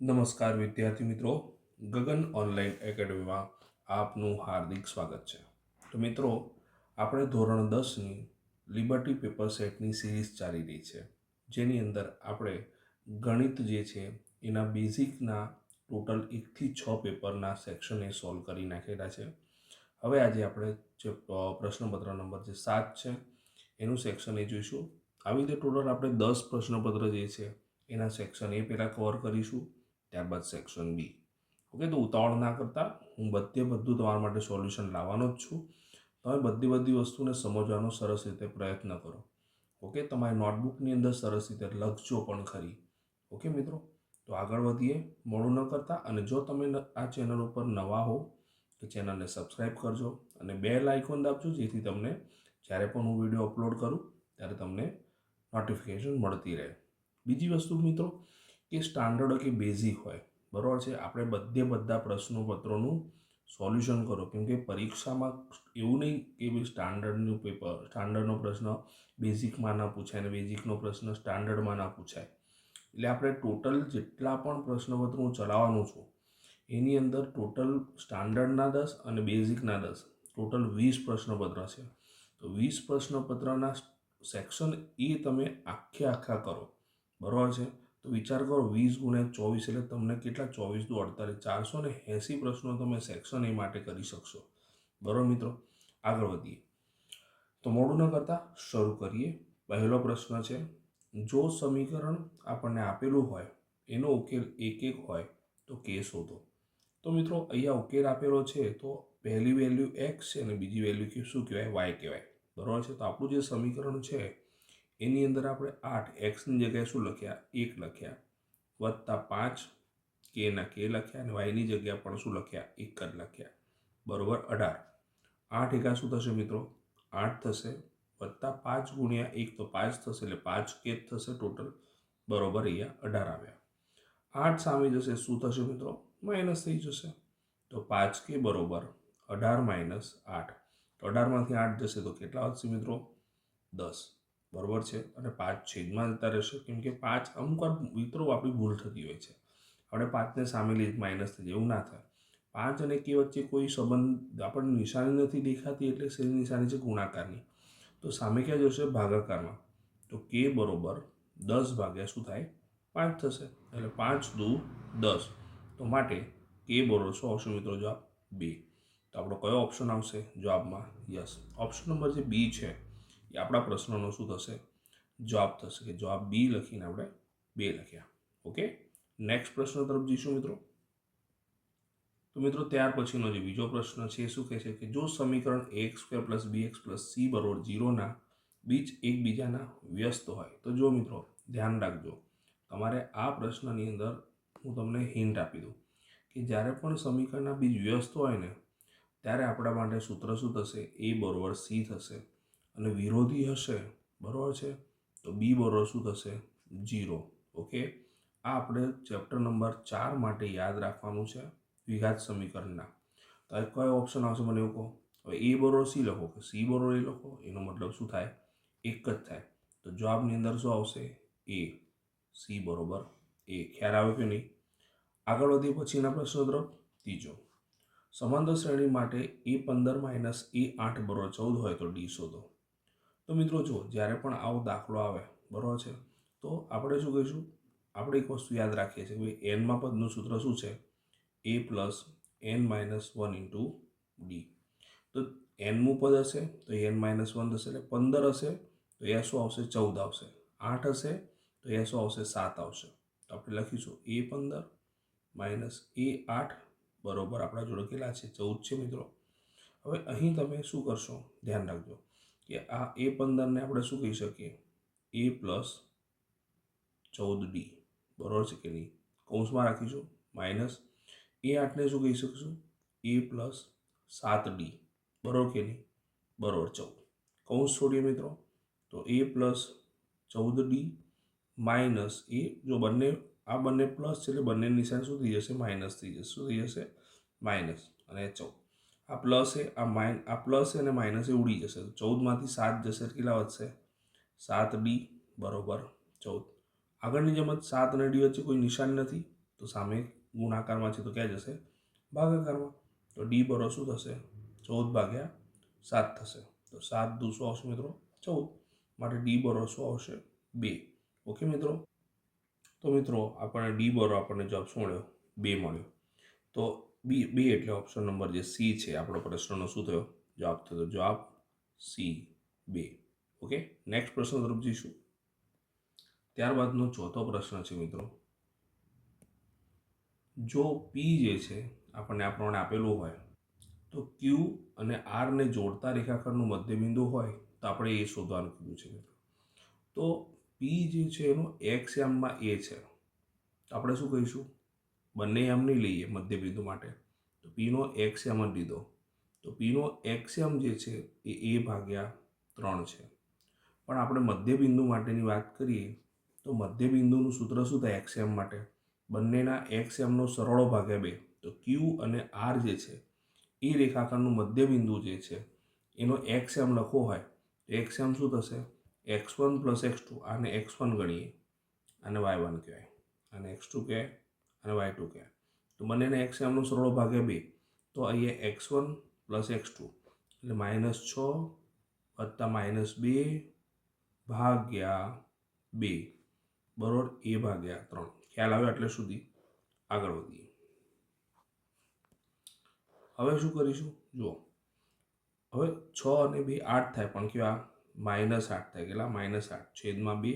નમસ્કાર વિદ્યાર્થી મિત્રો, ગગન ઓનલાઈન એકેડમીમાં આપનું હાર્દિક સ્વાગત છે. તો મિત્રો, આપણે ધોરણ 10ની લિબર્ટી પેપર સેટની સિરીઝ ચાલી રહી છે, જેની અંદર આપણે ગણિત જે છે એના બેઝિકના ટોટલ 1 થી 6 પેપરના સેક્શને સોલ્વ કરી નાખેલા છે. હવે આજે આપણે જે પ્રશ્નપત્ર નંબર જે 7 છે એનું સેક્શન એ જોઈશું. આવી રીતે ટોટલ આપણે 10 પ્રશ્નપત્ર જે છે એના સેક્શન એ પહેલાં કવર કરીશું, ત્યારબાદ સેક્શન બી. ઓકે, તો ઉતાવળ ના કરતા હું બધું તમારા માટે સોલ્યુશન લાવવાનો જ છું. તમે બધી વસ્તુને સમજવાનો સરસ રીતે પ્રયત્ન કરો. ઓકે, તમારી નોટબુકની અંદર સરસ રીતે લખજો પણ ખરી. ઓકે મિત્રો, તો આગળ વધીએ મોડું ન કરતા. અને જો તમે આ ચેનલ ઉપર નવા હો તો ચેનલને સબસ્ક્રાઈબ કરજો અને બેલ આઇકોન દાબજો, જેથી તમને જ્યારે પણ હું વિડીયો અપલોડ કરું ત્યારે તમને નોટિફિકેશન મળતી રહે. બીજી વસ્તુ મિત્રો, કે સ્ટાન્ડર્ડ કે બેઝિક હોય, બરાબર છે, આપણે બધા પ્રશ્નોપત્રોનું સોલ્યુશન કરો. કેમ કે પરીક્ષામાં એવું નહીં કે ભાઈ સ્ટાન્ડર્ડનો પ્રશ્ન બેઝિકમાં ના પૂછાય અને બેઝિકનો પ્રશ્ન સ્ટાન્ડર્ડમાં ના પૂછાય. એટલે આપણે ટોટલ જેટલા પણ પ્રશ્નપત્રો હું ચલાવવાનું છું એની અંદર ટોટલ સ્ટાન્ડર્ડના 10 અને બેઝિકના 10, ટોટલ 20 પ્રશ્નપત્ર છે. તો 20 પ્રશ્નપત્રના સેક્શન એ તમે આખા કરો, બરાબર છે. તો વિચાર કરો, 20 ગુણ્યા 24 એટલે તમને કેટલા? 24 દુ 48, 480 પ્રશ્નો તમે સેક્શન એ માટે કરી શકશો. બરાબર મિત્રો, આગળ વધીએ. તો મોડું ન કરતા શરૂ કરીએ. પહેલો પ્રશ્ન છે, જો સમીકરણ આપણને આપેલું હોય એનો ઉકેલ એક હોય તો કે શોધો. તો મિત્રો, અહીંયા ઉકેલ આપેલો છે તો પહેલી વેલ્યુ એક્સ છે અને બીજી વેલ્યુ શું કહેવાય? વાય કહેવાય. બરાબર છે. તો આપણું જે સમીકરણ છે એની અંદર આપણે 8 એક્સની જગ્યાએ શું લખ્યા? 1 લખ્યા, વત્તા 5 કેના કે લખ્યા અને વાયની જગ્યા પણ શું લખ્યા? 1 જ લખ્યા. બરાબર 18. 8 એકા શું થશે મિત્રો? 8 થશે, વત્તા 5 ગુણ્યા 1 તો 5 થશે, એટલે 5 કે થશે ટોટલ. બરાબર, અહીંયા 18 આવ્યા. 8 સામે જશે, શું થશે મિત્રો? માઇનસ થઈ જશે. તો 5 કે બરાબર 18 માઇનસ 8. તો 18માંથી 8 જશે તો કેટલા વધશે મિત્રો? 10. બરાબર છે. અને 5 છેદમાં જતા રહેશે, કેમ કે 5 અમુક વાર મિત્રો આપણી ભૂલ થતી હોય છે. આપણે 5ને સામે લઈએ માઇનસ થઈ જાય, એવું ના થાય. 5 અને કે વચ્ચે કોઈ સંબંધ આપણને નિશાની નથી દેખાતી, એટલે શેની નિશાની છે? ગુણાકારની. તો સામે ક્યાં જશે? ભાગાકારમાં. તો કે બરાબર 10 ભાગ્યા શું થાય? 5 થશે. એટલે 5 દુ 10. તો માટે કે બરાબર શું આવશે મિત્રો? જવાબ 2. તો આપણો કયો ઓપ્શન આવશે જવાબમાં? યસ, ઓપ્શન નંબર જે બી છે એ આપણા પ્રશ્નનો શું થશે? જવાબ થશે. કે જવાબ બી લખીને આપણે 2 લખ્યા. ઓકે, નેક્સ્ટ પ્રશ્ન તરફ જઈશું મિત્રો. તો મિત્રો, ત્યાર પછીનો જે બીજો પ્રશ્ન છે શું કહે છે? કે જો સમીકરણ ax² + bx + c = 0ના બીજ એકબીજાના વ્યસ્ત હોય તો. જો મિત્રો, ધ્યાન રાખજો, તમારે આ પ્રશ્નની અંદર હું તમને હિન્ટ આપી દઉં કે જ્યારે પણ સમીકરણના બીજ વ્યસ્ત હોય ને ત્યારે આપણા માટે સૂત્ર શું થશે? a = c થશે. અને વિરોધી હશે, બરાબર છે, તો b = શું થશે? 0. ઓકે, આ આપણે ચેપ્ટર નંબર 4 માટે યાદ રાખવાનું છે, દ્વિઘાત સમીકરણના. તો કયો ઓપ્શન આવશે મને એવું કહો? હવે a = c લખો કે c = a લખો, એનો મતલબ શું થાય? એક જ થાય. તો જવાબની અંદર શું આવશે? a. c = a. ખ્યાલ આવ્યો કે નહીં? આગળ વધીએ પછીના પ્રશ્ન તરફ. ત્રીજો, સમાંતર શ્રેણી માટે a15 - a8 = 14 હોય તો ડી શોધો. તો મિત્રો જુઓ, જ્યારે પણ આવો દાખલો આવે, બરાબર છે, તો આપણે શું કહીશું? આપણે એક વસ્તુ યાદ રાખીએ છીએ કે ભાઈ એનમાં પદનું સૂત્ર શું છે? a + n - 1 × d. તો nમું પદ હશે તો n - 1 થશે, એટલે 15 હશે તો અહીંયા શું આવશે? 14 આવશે. 8 હશે તો અહીંયા શું આવશે? 7 આવશે. તો આપણે લખીશું a15 - a8 બરાબર આપણા જોડે કેટલા છે? 14 છે મિત્રો. હવે અહીં તમે શું કરશો? ધ્યાન રાખજો કે આ a15ને આપણે શું કહી શકીએ? a + 14d. બરાબર છે કે નહીં? કૌંસમાં રાખીશું. માઇનસ a8ને શું કહી શકીશું? a + 7d. બરાબર કે નહીં? બરાબર 14. કૌંસ છોડીએ મિત્રો, તો a + 14d માઇનસ એ, જો આ બંને પ્લસ છે એટલે બંને નિશાન શું થઈ જશે? માઇનસ થઈ જશે. શું થઈ જશે? માઇનસ. અને 14. આ પ્લસ છે, આ પ્લસ છે અને માઇનસ એ ઉડી જશે. 14માંથી 7 જશે, કેટલા વધશે? 7d = 14. આગળની જેમ જ 7 અને d વચ્ચે કોઈ નિશાન નથી, તો તો સામે ગુણાકારમાં છે તો ક્યાં જશે? ભાગાકારમાં. તો ડી બરોબર શું થશે? 14/7 થશે. તો 7 દુ શું આવશે મિત્રો? 14. માટે ડી બરોબર શું આવશે? 2. ઓકે મિત્રો. તો મિત્રો આપણને ડી બરોબર આપણને જવાબ શું મળ્યો? 2 મળ્યો. તો બી એટલે ઓપ્શન નંબર જે સી છે આપણો પ્રશ્નનો શું થયો? જવાબ થયો. જવાબ સી 2. ઓકે, નેક્સ્ટ પ્રશ્ન તરફ જઈશું. ત્યારબાદનો ચોથો પ્રશ્ન છે મિત્રો, જો પી જે છે આપણને આ પ્રમાણે આપેલું હોય તો ક્યુ અને આરને જોડતા રેખાખંડનું મધ્યબિંદુ હોય તો આપણે એ શોધવાનું કીધું છે મિત્રો. તો પી જે છે એનું એક્સ યામમાં એ છે, તો આપણે શું કહીશું? બંને યામ નહીં લઈએ મધ્યબિંદુ માટે, તો પીનો એક્સ યામ જ લીધો. તો પીનો એક્સ યામ જે છે એ 3 છે. પણ આપણે મધ્યબિંદુ માટેની વાત કરીએ તો મધ્યબિંદુનું સૂત્ર શું થાય? એક્સ યામ માટે બંનેના એક્સ યામનો સરવાળો ભાગ્યા 2. તો ક્યુ અને આર જે છે એ રેખાખંડનું મધ્યબિંદુ જે છે એનો એક્સ યામ લખવો હોય તો એક્સ યામ શું થશે? x1 + x2. આને x1 ગણીએ, આને y1 કહેવાય, આને x2 કહેવાય, અને y2 કહેવાય. તો બંનેના એક્સ યામનો સરવાળો ભાગ્યા 2. તો અહીંયા x1 + x2 એટલે -6 + -2 ભાગ્યા 2 બરોબર a/3. ખ્યાલ આવ્યો એટલે સુધી? આગળ વધીએ. હવે શું કરીશું? જુઓ, હવે 6 અને 2 8 થાય, પણ કેવા? -8 થાય. કેટલા? -8 છેદમાં 2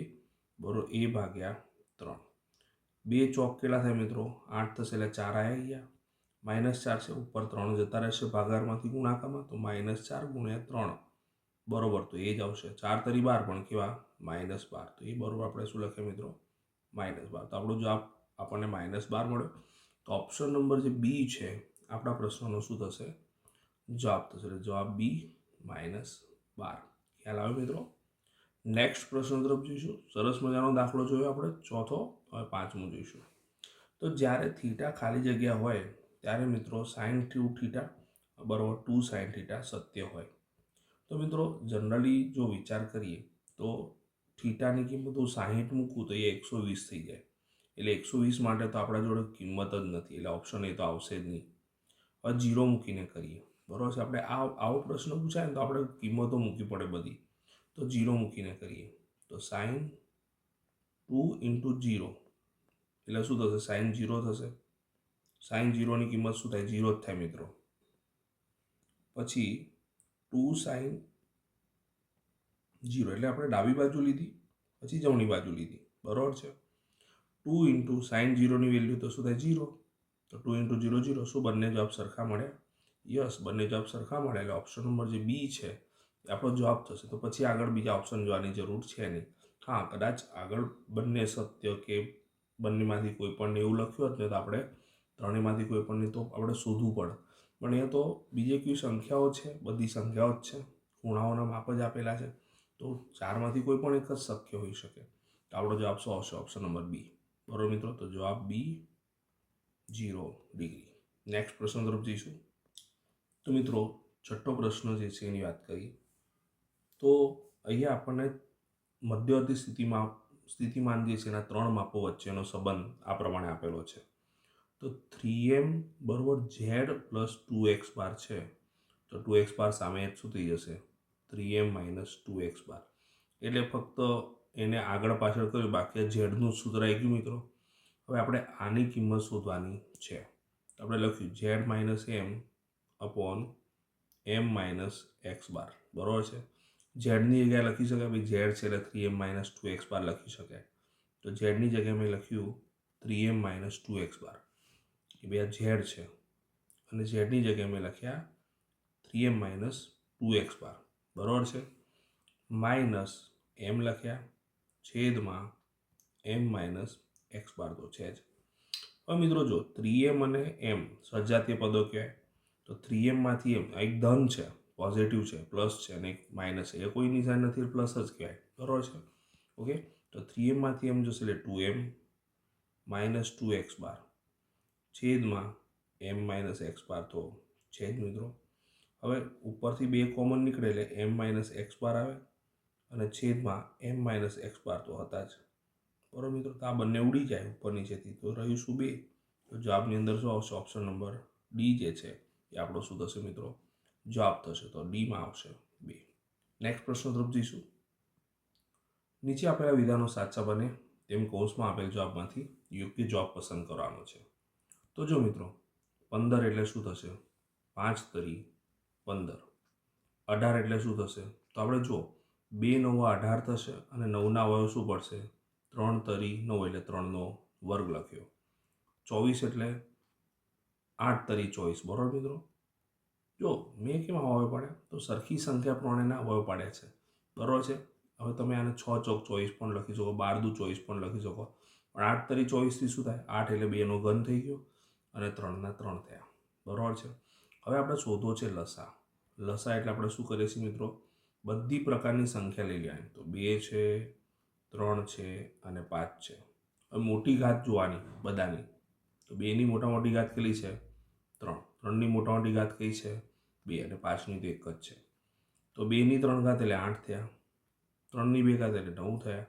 બરોબર a/3. 2 ચોક કેટલા થાય મિત્રો? 8 થશે એટલે 4 આવી ગયા. -4 છે, ઉપર 3 જતા રહેશે ભાગાકારમાંથી ગુણાકારમાં, તો -4 × 3 બરોબર, તો એ જ આવશે. 4 તરી 12, પણ કેવા? -12. તો એ બરોબર આપણે શું લખીએ મિત્રો? -12. તો આપણો જવાબ આપણને -12 મળ્યો. તો ઓપ્શન નંબર જે બી છે આપણા પ્રશ્નનો શું થશે? જવાબ થશે. એટલે જવાબ બી -12. ખ્યાલ આવે મિત્રો? નેક્સ્ટ પ્રશ્ન તરફ જઈશું. સરસ મજાનો દાખલો જોયો આપણે, ચોથો. હવે પાંચમું જોઈશું. તો જ્યારે થીટા ખાલી જગ્યા હોય ત્યારે મિત્રો sin2θ બરાબર 2sin θ સત્ય હોય. તો મિત્રો જનરલી જો વિચાર કરીએ તો થીટાની કિંમત હું 60 મૂકું તો એ 120 થઈ જાય. એટલે 120 માટે તો આપણા જોડે કિંમત જ નથી, એટલે ઓપ્શન એ તો આવશે જ નહીં. હવે 0 મૂકીને કરીએ, બરાબર છે. આપણે આવો પ્રશ્ન પૂછાય ને તો આપણે કિંમતો મૂકવી પડે બધી. તો 0 મૂકીને કરીએ તો sin 2 × 0 એટલે શું થશે? sin 0 થશે. sin 0 ની કિંમત શું થાય? 0 જ થાય મિત્રો. પછી 2 sin 0 એટલે આપણે ડાબી બાજુ લીધી, પછી જમણી બાજુ લીધી, બરાબર છે. 2 × sin 0 ની વેલ્યુ તો શું થાય? 0. તો 2 × 0 0. શું બંને જવાબ સરખા મળ્યા? યસ, બંને જવાબ સરખા મળ્યા. એટલે ઓપ્શન નંબર જે બી છે એ આપણો જવાબ થશે. તો પછી આગળ બીજા ઓપ્શન જોવાની જરૂર છે નહીં. હા, કદાચ આગળ બંને સત્ય કે બંનેમાંથી કોઈ પણ એવું લખ્યું હોત ને તો આપણે ત્રણેયમાંથી કોઈ પણની તો આપણે શોધવું પડે. પણ અહીંયા તો બીજી કઈ સંખ્યાઓ છે, બધી સંખ્યાઓ જ છે, ખૂણાઓના માપ જ આપેલા છે. તો ચારમાંથી કોઈ પણ એક જ શક્ય હોઈ શકે. તો આપણો જવાબ શું આવશે? Option number B. બરાબર મિત્રો? તો જવાબ બી 0 ડિગ્રી. નેક્સ્ટ પ્રશ્ન તરફ જઈશું. તો મિત્રો છઠ્ઠો પ્રશ્ન જે છે એની વાત કરીએ તો અહીંયા આપણને મધ્યવર્તી સ્થિતિમાન જે છે એના 3 માપો વચ્ચેનો સંબંધ આ પ્રમાણે આપેલો છે. તો 3m = z + 2x બાર છે. તો 2x બાર સામે શું થઈ જશે? 3m - 2x બાર. એટલે ફક્ત એને આગળ પાછળ કર્યું, બાકી ઝેડનું સૂત્ર આવી ગયું મિત્રો. હવે આપણે આની કિંમત શોધવાની છે. તો આપણે લખ્યું z - m - x બાર, બરાબર છે. ઝેડની જગ્યાએ લખી શકાય, ભાઈ ઝેડ છે એટલે 3m - 2x બાર લખી શકાય. તો ઝેડની જગ્યાએ મેં લખ્યું 3m - 2x બાર, કે ભાઈ આ ઝેડ છે. અને ઝેડની જગ્યાએ મેં લખ્યા 3m - 2x બાર, બરાબર છે. માઇનસ m લખ્યા, છેદમાં m - x બાર તો છે જ. હવે મિત્રો જો 3m અને m સજાતીય પદો કહેવાય. તો 3m માંથી m એક ધન છે, પોઝિટિવ છે, પ્લસ છે, અને એક માઇનસ છે. એ કોઈ નિશાન નથી, પ્લસ જ કહેવાય, બરાબર છે. ઓકે, તો 3m માંથી m જશે એટલે 2m - 2x બાર, છેદમાં m - x બાર તો છે જ મિત્રો. હવે ઉપરથી 2 કોમન નીકળે એટલે m - x બાર આવે, અને છેદમાં m - x બાર તો હતા જ, બરાબર મિત્રો. તો આ બંને ઉડી જાય ઉપર નીચેથી, તો રહ્યું શું? 2. તો જવાબની અંદર શું આવશે? ઓપ્શન નંબર ડી જે છે એ આપણો શું થશે મિત્રો? જવાબ થશે. તો ડીમાં આવશે 2. નેક્સ્ટ પ્રશ્ન તરફ જઈશું. નીચે આપેલા વિધાનો સાચા બને તેમ કૌંસમાં આપેલ જવાબમાંથી યોગ્ય જવાબ પસંદ કરવાનો છે. તો જો મિત્રો 15 એટલે શું થશે? 5 તરી 15. 18 એટલે શું થશે? તો આપણે જુઓ 2 9 18 થશે અને 9ના અવયવ શું પડશે? 3 તરી 9 એટલે 3નો વર્ગ લખ્યો. 24 એટલે 8 તરી 24, બરાબર મિત્રો? જો મેં કેમ અવયવ પાડ્યા? તો સરખી સંખ્યા પ્રમાણેના અવયવ પાડ્યા છે, બરાબર છે? હવે તમે આને 6 ચોક 24 પણ લખી શકો, 12 દુ 24 પણ લખી શકો, પણ 8 તરી 24થી શું થાય? 8 એટલે 2નો ઘન થઈ ગયો અને 3ના 3 થયા, બરાબર છે? હવે આપણે શોધવો છે લસા. લસા એટલે આપણે શું કરીએ છીએ મિત્રો? બધી પ્રકારની સંખ્યા લઈ લેવાની. તો 2 છે, 3 છે અને 5 છે. હવે મોટી ઘાત જોવાની બધાની. તો 2ની મોટી ઘાત કેટલી છે? 3. 3ની મોટી ઘાત કઈ છે? 2 અને 5ની તો એક જ છે. તો 2ની 3 ઘાત એટલે 8 થયા, 3ની 2 ઘાત એટલે 9 થયા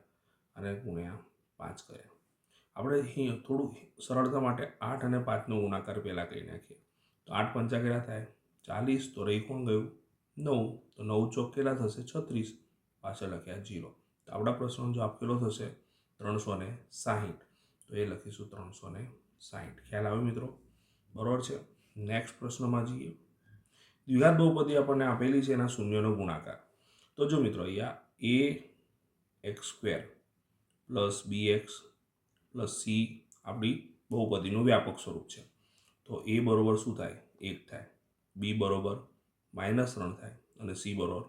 અને ગુણ્યા 5 કર્યા. આપણે અહીં થોડું સરળતા માટે 8 અને 5નો ગુણાકાર પહેલાં કરી નાખીએ. તો 8 પંચા કેટલા થાય? 40. તો રહી કોણ ગયું? 9. તો 9 ચોક કેટલા થશે? 36. પાછળ લખ્યા 0. તો આપણા પ્રશ્નનો જવાબ કેટલો થશે? 360. તો એ લખીશું 360. ખ્યાલ આવે મિત્રો? બરાબર છે. નેક્સ્ટ પ્રશ્નમાં જઈએ. દ્વિઘાત બહુપદી આપણને આપેલી છે, એના શૂન્યનો ગુણાકાર. તો જો મિત્રો અહીંયા ax² + bx + c આપણી બહુપદીનું વ્યાપક સ્વરૂપ છે. તો a બરોબર શું થાય? 1 થાય, b બરોબર -3 થાય અને c બરોબર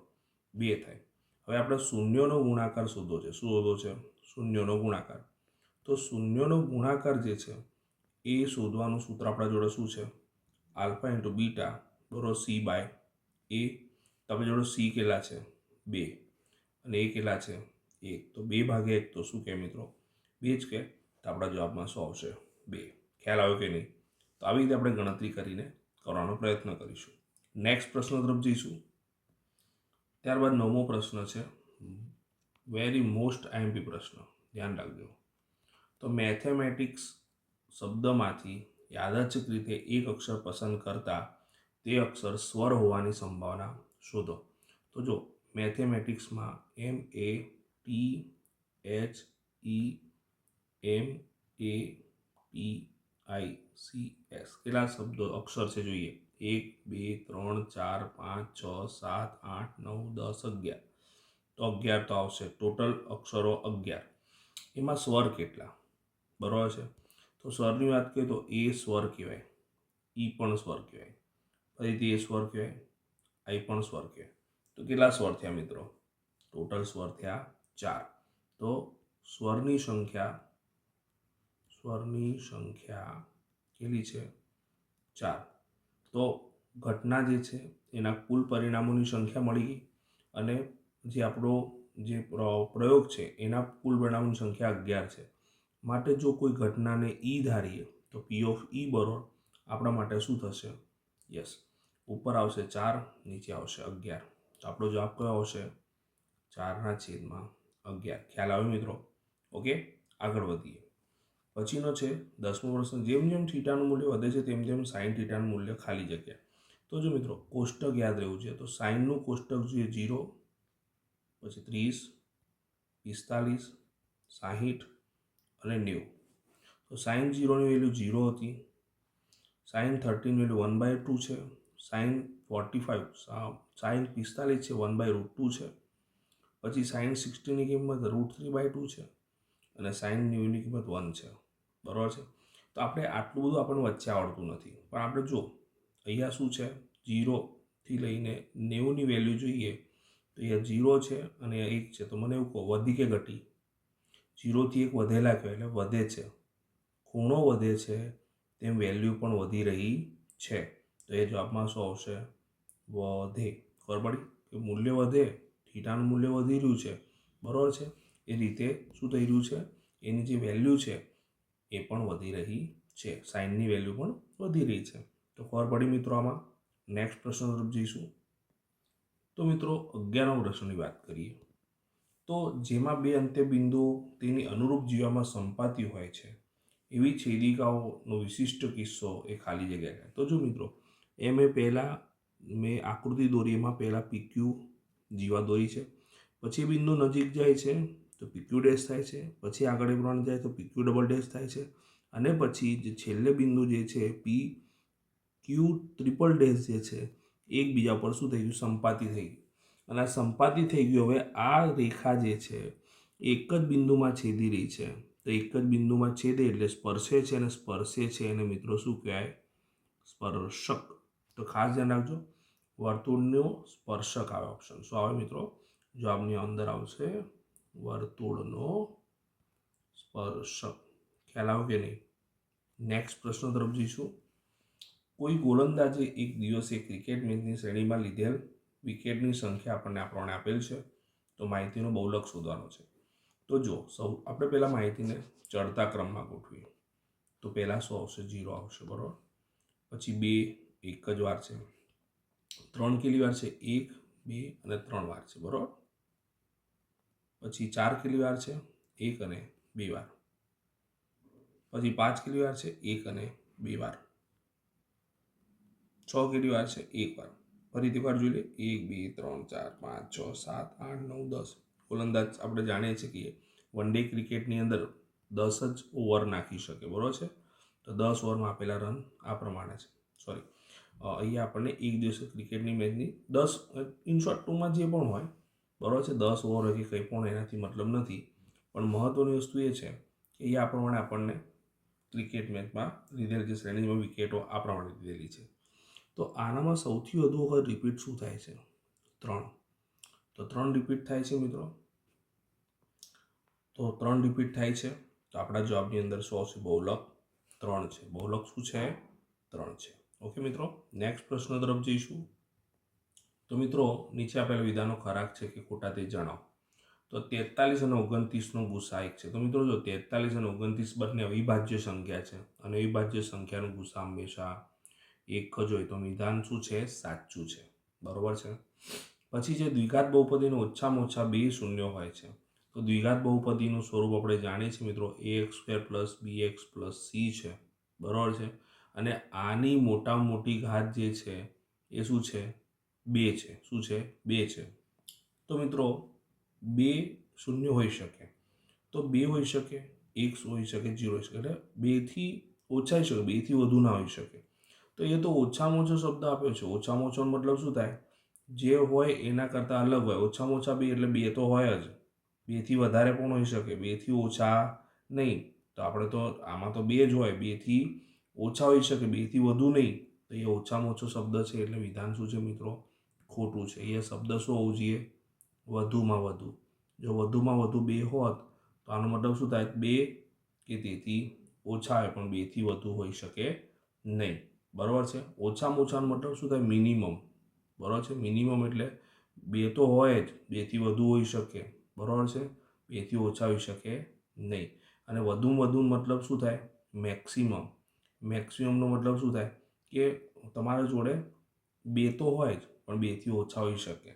2 થાય. હવે આપણે શૂન્યનો ગુણાકાર શોધવો છે. શું શોધવો છે? શૂન્યનો ગુણાકાર. તો શૂન્યનો ગુણાકાર જે છે એ શોધવાનું સૂત્ર આપણા જોડે શું છે? આલ્ફા × બીટા બરોબર c/a. તો આપણી જોડે c કેટલા છે? 2 અને a કેટલા છે? 1. તો 2/1 તો શું કહે મિત્રો? 2 જ કહે. તો આપણા જવાબમાં શું આવશે? 2. ખ્યાલ આવ્યો કે નહીં? તો આવી રીતે આપણે ગણતરી કરીને કરવાનો પ્રયત્ન કરીશું. નેક્સ્ટ પ્રશ્ન તરફ જઈશું. ત્યારબાદ 9મો પ્રશ્ન છે, વેરી મોસ્ટ આઈએમપી પ્રશ્ન, ધ્યાન રાખજો. તો મેથેમેટિક્સ શબ્દમાંથી યાદચ્છિક રીતે એક અક્ષર પસંદ કરતા તે અક્ષર સ્વર હોવાની સંભાવના શોધો. તો જો મેથેમેટિક્સમાં METHEMATICS કેટલા શબ્દો અક્ષર છે જોઈએ? 1 2 3 4 5 6 7 8 9 10 11. તો 11 તો આવશે. ટોટલ અક્ષરો 11. એમાં સ્વર કેટલા? બરાબર છે. તો સ્વરની વાત કરીએ તો એ સ્વર કહેવાય, ઈ પણ સ્વર કહેવાય, ફરીથી એ સ્વર કહેવાય, આઈ પણ સ્વર કહેવાય. તો કેટલા સ્વર થયા મિત્રો? ટોટલ સ્વર થયા 4. તો સ્વરની સંખ્યા કેટલી છે? 4. તો ઘટના જે છે એના કુલ પરિણામોની સંખ્યા મળી ગઈ અને જે આપણો જે પ્રયોગ છે એના કુલ પરિણામોની સંખ્યા 11 છે. માટે જો કોઈ ઘટનાને ઈ ધારીએ તો P of E બરોબર આપણા માટે શું થશે? યસ, ઉપર આવશે 4, નીચે આવશે 11. તો આપણો જવાબ કયો આવશે? 4/11. ખ્યાલ આવે મિત્રો? ઓકે, આગળ વધીએ. પછીનો છે 10મો પ્રશ્ન. જેમ જેમ થીટાનું મૂલ્ય વધે છે તેમ તેમ સાઇન થીટાનું મૂલ્ય ખાલી જગ્યા. તો જો મિત્રો કોષ્ટક યાદ રહેવું છે. તો સાઇનનું કોષ્ટક જોઈએ 0, પછી 30, 45, 60 અને 90. તો સાઇન 0ની વેલ્યુ 0 હતી, સાઇન 30ની વેલ્યુ 1/2 છે, સાઇન 45 છે 1/√2 છે, પછી સાઇન 60ની કિંમત √3/2 છે અને સાઇન 90ની કિંમત 1 છે, બરાબર છે. તો આપણે આટલું બધું આપણને વચ્ચે આવડતું નથી, પણ આપણે જો અહીંયા શું છે? 0થી લઈને 90ની વેલ્યુ જોઈએ તો અહીંયા 0 છે અને 1 છે. તો મને એવું કહો, વધી કે ઘટી? 0થી 1 વધેલા કહેવાય, એટલે વધે છે. ખૂણો વધે છે તેમ વેલ્યુ પણ વધી રહી છે. તો એ જવાબમાં શું આવશે? વધે. ખબર પડી કે મૂલ્ય વધે, થીટાનું મૂલ્ય વધી રહ્યું છે, બરાબર છે. એ રીતે શું થઈ રહ્યું છે? એની જે વેલ્યુ છે એ પણ વધી રહી છે, સાઇનની વેલ્યુ પણ વધી રહી છે. તો ખબર પડી મિત્રો આમાં? નેક્સ્ટ પ્રશ્ન તરફ જઈશું. તો મિત્રો 11મા પ્રશ્નની વાત કરીએ. તો જેમાં બે અંત્યબિંદુઓ તેની અનુરૂપ જીવામાં સંપાતી હોય છે એવી છેદિકાઓનો વિશિષ્ટ કિસ્સો એ ખાલી જગ્યા કહે. તો જો મિત્રો મેં પહેલાં આકૃતિ દોરી, એમાં પહેલાં PQ જીવા દોરી છે, પછી બિંદુ નજીક જાય છે તો PQ ડેશ થાય છે, પછી આગળ પ્રમાણે જાય તો PQ ડબલ ડેશ થાય છે, અને પછી જે છેલ્લે બિંદુ જે છે PQ ટ્રિપલ ડેશ જે છે એકબીજા પર શું થઈ ગયું, સંપાતી થઈ ગયું. અને આ સંપાતી થઈ ગયું. હવે આ રેખા જે છે એક જ બિંદુમાં છેદી રહી છે, તો એક જ બિંદુમાં છેદે એટલે સ્પર્શે છે, અને સ્પર્શે છે એને મિત્રો શું કહેવાય, સ્પર્શક. તો ખાસ ધ્યાન રાખજો, વર્તુળનો સ્પર્શક આવે ઓપ્શન. શું આવે મિત્રો? જવાબની અંદર આવશે વર્તુળનો સ્પર્શક. ખ્યાલ આવે કે નહીં? નેક્સ્ટ પ્રશ્ન તરફ જઈશું. કોઈ ગોલંદાજે એક દિવસે ક્રિકેટ મેચની શ્રેણીમાં લીધેલ વિકેટની સંખ્યા આપણને આ પ્રમાણે આપેલ છે. તો માહિતીનો બહુલક શોધવાનો છે. તો જો આપણે પહેલાં માહિતીને ચડતા ક્રમમાં ગોઠવીએ. તો પહેલાં શું આવશે? 0 આવશે, બરાબર. પછી 2 એક જ વાર છે, 3 કેટલી વાર છે? 1, 2 અને 3 વાર છે, બરાબર. પછી 4 કેટલી વાર છે? 1 અને 2 વાર. પછી 5 કેટલી વાર છે? 1 અને 2 વાર. 6 કેટલી વાર છે? 1 વાર. ફરીથી વાર જોઈ લે. 1, 2, 3, 4, 5, 6, 7, 8, 9, 10. ગોલંદાજ આપણે જાણીએ છીએ કે વન ડે ક્રિકેટની અંદર 10 જ ઓવર નાખી શકે, બરાબર છે. તો 10 ઓવરમાં આપેલા રન આ પ્રમાણે છે. સોરી, અહીંયા આપણને એક દિવસે ક્રિકેટની મેચની 10 ઇન શોર્ટ ટૂંકમાં જે પણ હોય, બરાબર છે, 10 ઓવર હોય કે કંઈ પણ એનાથી મતલબ નથી. પણ મહત્ત્વની વસ્તુ એ છે કે એ આ પ્રમાણે આપણને ક્રિકેટ મેચમાં લીધેલ જે શ્રેણીમાં વિકેટો આ પ્રમાણે લીધેલી છે. તો આનામાં સૌથી વધુ વખત રિપીટ શું થાય છે? 3. તો 3 રિપીટ થાય છે મિત્રો. તો 3 રિપીટ થાય છે. તો આપણા જવાબની અંદર શું આવશે? બહુલક 3 છે. બહુલક શું છે? 3 છે. ઓકે મિત્રો, નેક્સ્ટ પ્રશ્ન તરફ જઈશું. તો મિત્રો નીચે આપેલા વિધાનો ખરા છે કે ખોટા તે જણાવો. તો 43 અને 29નો ગુસા 1 છે. તો મિત્રો જો 43 અને 29 બંને અવિભાજ્ય સંખ્યા છે, અને અવિભાજ્ય સંખ્યાનો ગુસા હંમેશા 1 જ હોય. તો વિધાન શું છે? સાચું છે, બરાબર છે. પછી જે દ્વિઘાત બહુપદીનો ઓછામાં ઓછા 2 શૂન્યો હોય છે. તો દ્વિઘાત બહુપદીનું સ્વરૂપ આપણે જાણીએ છીએ મિત્રો, ax² + bx + c છે, બરાબર છે. અને આની મોટામાં મોટી ઘાત જે છે એ શું છે? 2 છે. શું છે? 2 છે. તો મિત્રો 2 શૂન્ય હોઈ શકે, તો 2 હોઈ શકે, 1 હોઈ શકે, 0 હોઈ શકે. એટલે 2થી ઓછા હોઈ શકે, 2થી વધુ ના હોઈ શકે. તો એ તો ઓછામાં ઓછો શબ્દ આપ્યો છે. ઓછામાં ઓછોનો મતલબ શું થાય? જે હોય એના કરતાં અલગ હોય. ઓછામાં ઓછા 2 એટલે 2 તો હોય જ. 2થી વધારે પણ હોઈ શકે, 2થી ઓછા નહીં. તો આપણે તો આમાં તો 2 જ હોય. 2થી ઓછા હોઈ શકે, 2થી વધુ નહીં. તો એ ઓછામાં ઓછો શબ્દ છે, એટલે વિધાન શું છે મિત્રો? ખોટું છે. એ શબ્દ શું હોવું જોઈએ? વધુમાં વધુ. જો વધુમાં વધુ 2 હોત તો આનો મતલબ શું થાય? 2 કે તેથી ઓછા હોય, પણ 2થી વધુ હોઈ શકે નહીં, બરાબર છે. ઓછામાં ઓછાનો મતલબ શું થાય? મિનિમમ, બરાબર છે. મિનિમમ એટલે 2 તો હોય જ, 2થી વધુ હોઈ શકે, બરાબર છે. 2થી ઓછા હોઈ શકે નહીં. અને વધુમાં વધુ મતલબ શું થાય? મેક્સિમમ. મેક્સિમમનો મતલબ શું થાય? કે તમારા જોડે 2 તો હોય જ, પણ 2થી ઓછા હોઈ શકે,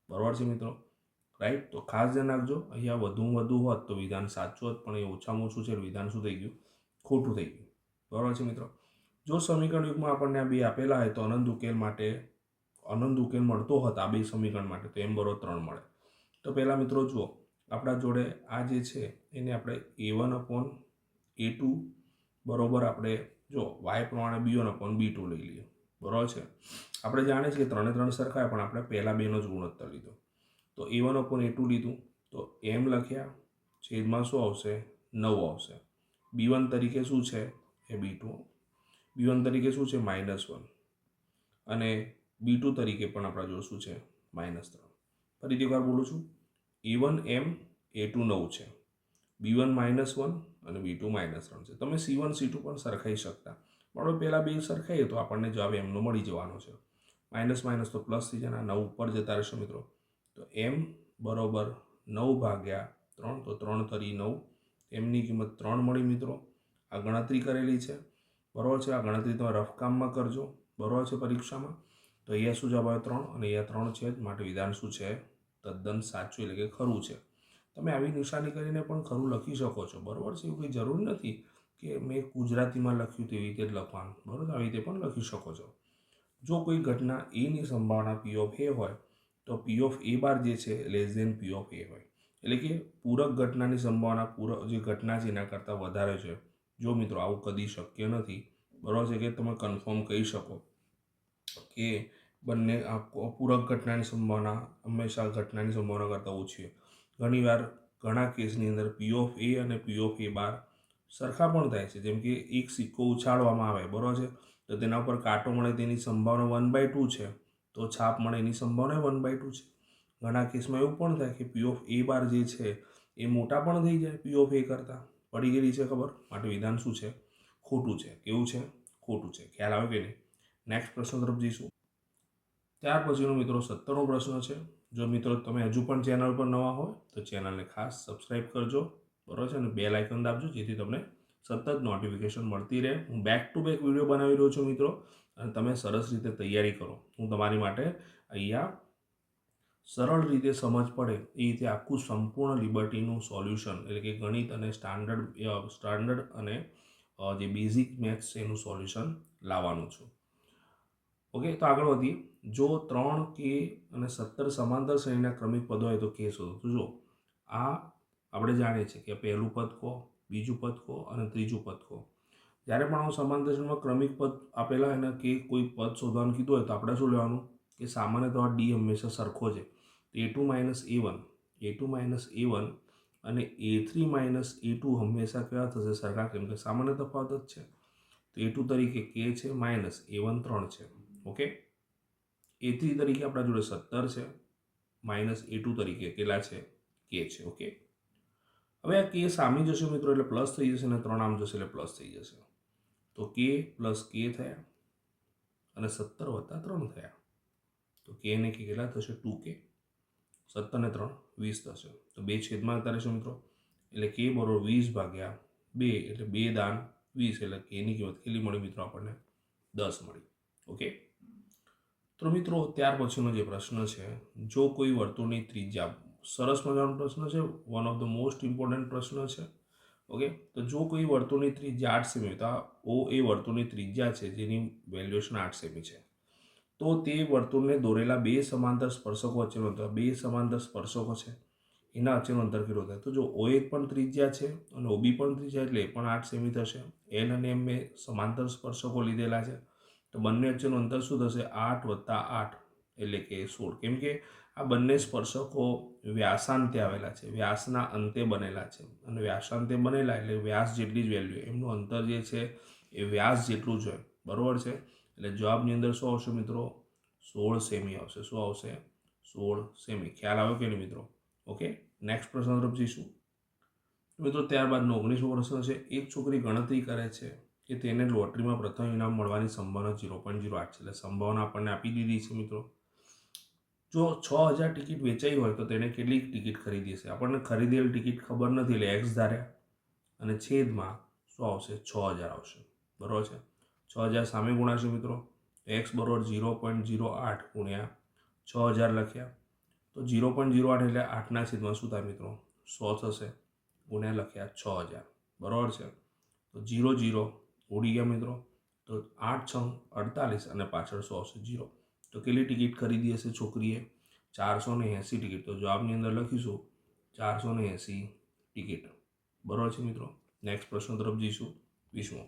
બરાબર છે મિત્રો. રાઈટ. તો ખાસ ધ્યાન રાખજો, અહીંયા વધુમાં વધુ હોત તો વિધાન સાચું હોત, પણ એ ઓછામાં ઓછું છે, વિધાન શું થઈ ગયું? ખોટું થઈ ગયું, બરાબર છે મિત્રો. જો સમીકરણ યુગમાં આપણને આ 2 આપેલા હોય તો અનંત ઉકેલ મળતો હોત આ 2 સમીકરણ માટે, તો m = 3 મળે. તો પહેલાં મિત્રો જુઓ, આપણા જોડે આ જે છે એને આપણે a1/a2 બરાબર, આપણે જો y પ્રમાણે b1/b2 લઈ લઈએ, બરાબર છે. આપણે જાણીએ છીએ કે 3 3 સરખા હોય, પણ આપણે પહેલા 2નો જ ગુણોત્તર લીધો. તો a1/a2 લીધું, તો m લખ્યા, છેદમાં શું આવશે? 9 આવશે. b1 તરીકે શું છે? એ b2. b1 તરીકે શું છે? -1. અને b2 તરીકે પણ આપણા જોડે શું છે? -3. ફરીથી એકવાર બોલું છું, a1 m, a2 9 છે, b1 -1 અને b2 -3 છે. તમે c1 c2 પણ સરખાઈ શકતા, પણ પહેલાં 2 સરખાઈએ તો આપણને જવાબ એમનો મળી જવાનો છે. માઇનસ માઇનસ તો પ્લસ થઈ જાય, 9 ઉપર જતા રહેશે મિત્રો. તો m = 9/3. તો 3 તરી 9, એમની કિંમત 3 મળી મિત્રો. આ ગણતરી કરેલી છે, બરાબર છે. આ ગણતરી તમે રફ કામમાં કરજો, બરાબર છે, પરીક્ષામાં. તો અહીંયા શું જવાબ આવે? 3. અને અહીંયા 3 છે, માટે વિધાન શું છે? તદ્દન સાચું, એટલે કે ખરું છે. તમે આવી નિશાની કરીને પણ ખરું લખી શકો છો, બરાબર છે. એવું કંઈ જરૂર નથી કે મેં ગુજરાતીમાં લખ્યું તેવી રીતે જ લખવાનું, બરાબર? આવી રીતે પણ લખી શકો છો. જો કોઈ ઘટના એની સંભાવના પી ઓફ એ હોય તો પી ઓફ એ બાર જે છે લેસ દેન પી ઓફ એ હોય, એટલે કે પૂરક ઘટનાની સંભાવના પૂરક જે ઘટના છે એના કરતાં વધારે છે. જો મિત્રો આવું કદી શક્ય નથી, બરાબર છે, કે તમે કન્ફર્મ કહી શકો કે બંને પૂરક ઘટનાની સંભાવના હંમેશા ઘટનાની સંભાવના કરતાં ઓછી છે. ઘણીવાર ઘણા કેસની અંદર પી ઓફ એ અને પી ઓફ એ બાર સરખા પણ થાય છે. જેમ કે એક સિક્કો ઉછાળવામાં આવે, બરાબર છે, તો તેના ઉપર કાંટો મળે તેની સંભાવના 1/2 છે, તો છાપ મળે એની સંભાવના 1/2 છે. ઘણા કેસમાં એવું પણ થાય કે પી ઓફ એ બાર જે છે એ મોટા પણ થઈ જાય પી ઓફ એ કરતાં. પડી ગયેલી છે ખબર? માટે વિધાન શું છે? ખોટું છે. કેવું છે? ખોટું છે. ખ્યાલ આવે કે નહીં? નેક્સ્ટ પ્રશ્ન તરફ જઈશું. ત્યાર પછીનો મિત્રો 17મો પ્રશ્ન છે. જો મિત્રો તમે હજુ પણ ચેનલ પર નવા હોય તો ચેનલને ખાસ સબસ્ક્રાઈબ કરજો, બરાબર છે, અને બેલ આઇકન દાબજો જેથી તમને સતત નોટિફિકેશન મળતી રહે. હું બેક ટુ બેક વિડીયો બનાવી રહ્યો છું મિત્રો, અને તમે સરસ રીતે તૈયારી કરો. હું તમારી માટે અહીંયા સરળ રીતે સમજ પડે એ રીતે આખું સંપૂર્ણ લિબર્ટીનું સોલ્યુશન, એટલે કે ગણિત અને સ્ટાન્ડર્ડ અને જે બેઝિક મેથ્સ છે એનું સોલ્યુશન લાવવાનું છું. ઓકે, તો આગળ વધીએ. જો 3 કે અને 17 સમાંતર શ્રેણીના ક્રમિક પદો હોય તો કે શોધો. તો જો આ આપણે જાણીએ છીએ કે પહેલું પદ કહો, બીજું પદ કહો અને ત્રીજું પદ કહો. જ્યારે પણ આવું સમાંતર શ્રેણીમાં ક્રમિક પદ આપેલા હોય ને કે કોઈ પદ શોધવાનું કીધું હોય તો આપણે શું લેવાનું કે સામાન્યતઃ ડી હંમેશા સરખો છે. A2 - A1, A2 - A1 અને A3 - A2 હંમેશા કેવા થશે? સરખા, કેમ કે સામાન્ય તફાવત જ છે. તો A2 તરીકે કે છે માઇનસ A1 3 છે. ઓકે, A3 તરીકે આપણા જોડે 17 છે, માઇનસ A2 તરીકે કેટલા છે? કે છે. ઓકે, હવે આ કે સામી જશે મિત્રો એટલે પ્લસ થઈ જશે, અને 3 આમ જશે એટલે પ્લસ થઈ જશે. તો કે પ્લસ કે થયા અને 17 વત્તા 3 થયા. તો કે ને કે કેટલા થશે? 2K. 17 ને 3 20 થશે. તો 2 છેદમાં કરીશું મિત્રો, એટલે કે બરોબર 20/2 એટલે 2 દાન 20, એટલે કેની કિંમત કેટલી મળી મિત્રો? આપણને 10 મળી. ઓકે, તો મિત્રો ત્યાર પછીનો જે પ્રશ્ન છે, જો કોઈ વર્તુળની ત્રિજ્યા, સરસ મજાનો પ્રશ્ન છે, one of the most important પ્રશ્ન છે. ઓકે, તો જો કોઈ વર્તુળની ત્રિજ્યા 8 સેમી, તો ઓ એ વર્તુળની ત્રિજ્યા છે જેની વેલ્યુએશન 8 સેમી છે, તો તે વર્તુળને દોરેલા બે સમાંતર સ્પર્શકો વચ્ચેનું અંતર, બે સમાંતર સ્પર્શકો છે એના વચ્ચેનું અંતર કેટલું થાય? તો જો ઓ એ પણ ત્રિજ્યા છે અને ઓબી પણ ત્રિજ્યા, એટલે એ પણ 8 સેમી થશે. એલ અને એમ એ સમાંતર સ્પર્શકો લીધેલા છે, તો બંને વચ્ચેનું અંતર શું થશે? 8 + 8 એટલે કે 16. કેમ કે આ બંને સ્પર્શકો વ્યાસાંતે આવેલા છે, વ્યાસના અંતે બનેલા છે, અને વ્યાસાંતે બનેલા એટલે વ્યાસ જેટલી જ વેલ્યુ, એમનું અંતર જે છે એ વ્યાસ જેટલું જ હોય, બરાબર છે. એટલે જવાબની અંદર શું આવશે મિત્રો? 16 સેમી આવશે. શું આવશે? 16 સેમી. ખ્યાલ આવ્યો કે નહીં મિત્રો? ઓકે, નેક્સ્ટ પ્રશ્ન તરફ જઈશું મિત્રો. ત્યારબાદનો 19મો પ્રશ્ન છે. એક છોકરી ગણતરી કરે છે કે તેને લોટરીમાં પ્રથમ ઇનામ મળવાની સંભાવના 0.08 છે, એટલે સંભાવના આપણને આપી દીધી છે મિત્રો. જો 6000 ટિકિટ વેચાઈ હોય તો તેને કેટલી ટિકિટ ખરીદી હશે? આપણને ખરીદેલી ટિકિટ ખબર નથી એટલે એક્સ ધાર્યા, અને છેદમાં શું આવશે? 6000 આવશે, બરાબર છે. 6000 સામે ગુણાશે મિત્રો, એક્સ બરોબર 0.08 ગુણ્યા 6000 લખ્યા, તો 0.08 એટલે 8ના છેદમાં શું થાય મિત્રો? 100 થશે, ગુણ્યા લખ્યા 6000, બરાબર છે. તો 0 0 ઉડી ગયા મિત્રો, તો 8 6 48 અને પાછળ 100 આવશે 0. તો કેટલી ટિકિટ ખરીદી હશે છોકરીએ? 480 ટિકિટ. તો જવાબની અંદર લખીશું 480 ટિકિટ, બરાબર છે મિત્રો. નેક્સ્ટ પ્રશ્ન તરફ જઈશું. 20મો.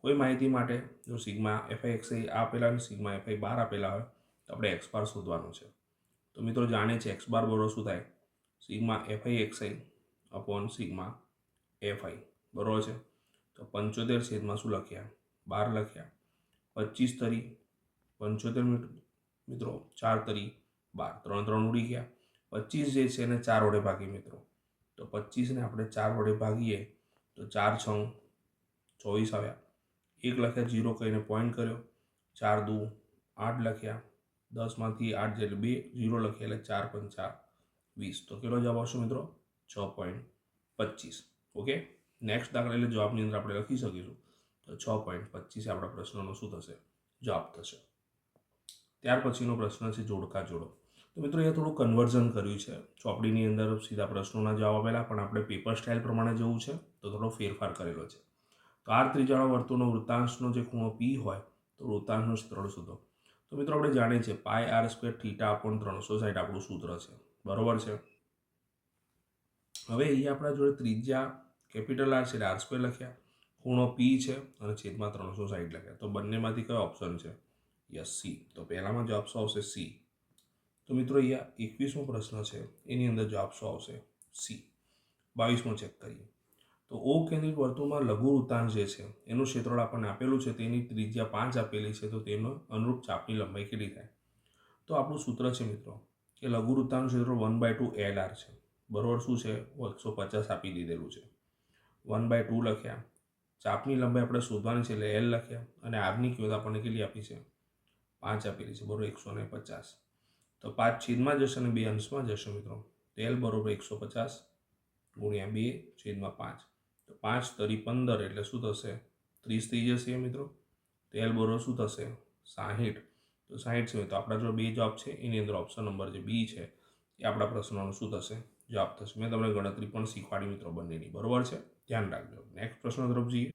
કોઈ માહિતી માટે જો સિગ્મા એફઆઈ એક્સઆઈ આપેલા અને સિગ્મા એફઆઈ બાર આપેલા હોય તો આપણે એક્સ બાર શોધવાનું છે. તો મિત્રો જાણીએ છીએ એક્સ બાર બરોબર શું થાય? Sigma FI XI upon sigma FI, બરાબર છે. તો 75 છેદમાં શું લખ્યા? 12 લખ્યા. 25 તરી 75 મિત્રો, 4 તરી 12, 3 3 ઉડી ગયા. 25 જે છે એને 4 વડે ભાગીએ મિત્રો, તો 25ને આપણે 4 વડે ભાગીએ તો 4 6 24 આવ્યા. 1 લખ્યા, 0 કહીને પોઈન્ટ કર્યો, 4 2 8 લખ્યા, 10માંથી 8 એટલે 2, 0 લખ્યા એટલે 4 5 20. તો કેટલો જવાબ આવશે મિત્રો? 6.25. ઓકે, નેક્સ્ટ દાખલા એટલે જવાબની અંદર આપણે લખી શકીશું તો 6.25 આપણા પ્રશ્નનો શું થશે? જવાબ થશે. ત્યાર પછીનો પ્રશ્ન છે જોડકા જોડો. તો મિત્રો એ થોડું કન્વર્ઝન કર્યું છે. ચોપડીની અંદર સીધા પ્રશ્નોના જવાબ આપેલા, પણ આપણે પેપર સ્ટાઇલ પ્રમાણે જવું છે તો થોડો ફેરફાર કરેલો છે. તો આર ત્રિજ્યાવાળા વર્તુળનો વૃત્તાંશનો જે ખૂણો પી હોય તો વૃત્તાંશનું ક્ષેત્રફળ શોધો. તો મિત્રો આપણે જાણીએ છીએ પાઈ આર સ્ક્વેર થીટા અપોન 360 આપણું સૂત્ર છે, બરોબર છે. હવે અહીંયા આપણા જોડે ત્રિજ્યા કેપિટલ આર છે એટલે આર સ્ક્વેર લખ્યા, ખૂણો પી છે અને છેદમાં 360 લખ્યા. તો બંનેમાંથી કયો ઓપ્શન છે? Yes, C. તો પહેલામાં જવાબ શું આવશે? સી. તો મિત્રો અહીંયા 21મો પ્રશ્ન છે, એની અંદર જવાબ શું આવશે? સી. 22મો ચેક કરીએ. તો ઓ કેન્દ્રિત વર્તુળમાં લઘુ વૃત્તાંશ જે છે એનું ક્ષેત્રફળ આપણને આપેલું છે, તેની ત્રિજ્યા 5 આપેલી છે, તો તેનો અનુરૂપ ચાપની લંબાઈ કેટલી થાય? તો આપણું સૂત્ર છે મિત્રો કે લઘુ વૃત્તાંશનું ક્ષેત્રફળ 1/2 LR છે, બરોબર. શું છે? 150 આપી દીધેલું છે. 1/2 લખ્યા, ચાપની લંબાઈ આપણે શોધવાની છે એટલે L લખ્યા, અને આરની કિંમત આપણને કેટલી આપી છે? 5 આપેલી છે, બરોબર. 150. તો 5 છેદમાં જશે અને 2 અંશમાં જશે મિત્રો. તો L બરોબર 150 ગુણ્યા 2 છેદમાં 5. તો 5 તરી 15 એટલે શું થશે? 30 થઈ જશે મિત્રો. તો L બરોબર શું થશે? 60. તો 60 છે. તો આપણા જો બે જવાબ છે, એની અંદર ઓપ્શન નંબર જે બી છે એ આપણા પ્રશ્નનો શું થશે? જવાબ થશે. મેં તમને ગણતરી પણ શીખવાડી મિત્રો બંનેની, બરોબર છે. ધ્યાન રાખજો. નેક્સ્ટ પ્રશ્ન તરફ જઈએ.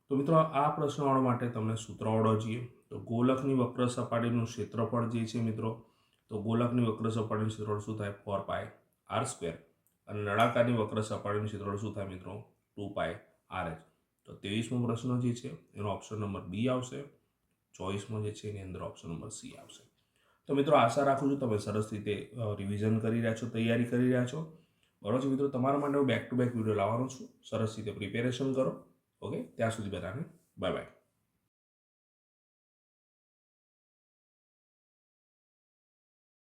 તો મિત્રો આ પ્રશ્નવાળો માટે તમને સૂત્રવાળો જોઈએ. તો ગોલકની વક્ર સપાટીનું ક્ષેત્રફળ જે છે મિત્રો, તો ગોલકની વક્ર સપાટીનું ક્ષેત્રફળ શું થાય? 4 પાઈ આર સ્ક્વેર. અને નળાકારની વક્ર સપાટીનું ક્ષેત્રફળ શું થાય મિત્રો? 2 પાઈ આર એચ. તો 23મો પ્રશ્ન જે છે એનો ઓપ્શન નંબર બી આવશે. 24મો જે છે એની અંદર ઓપ્શન નંબર સી આવશે. તો મિત્રો આશા રાખું છું તમે સરસ રીતે રિવિઝન કરી રહ્યા છો, તૈયારી કરી રહ્યા છો, બરોબર છે મિત્રો. તમારા માટે હું બેક ટુ બેક વિડીયો લાવવાનો છું. સરસ રીતે પ્રિપેરેશન કરો. ઓકે, ત્યાં સુધી બધાને બાય બાય.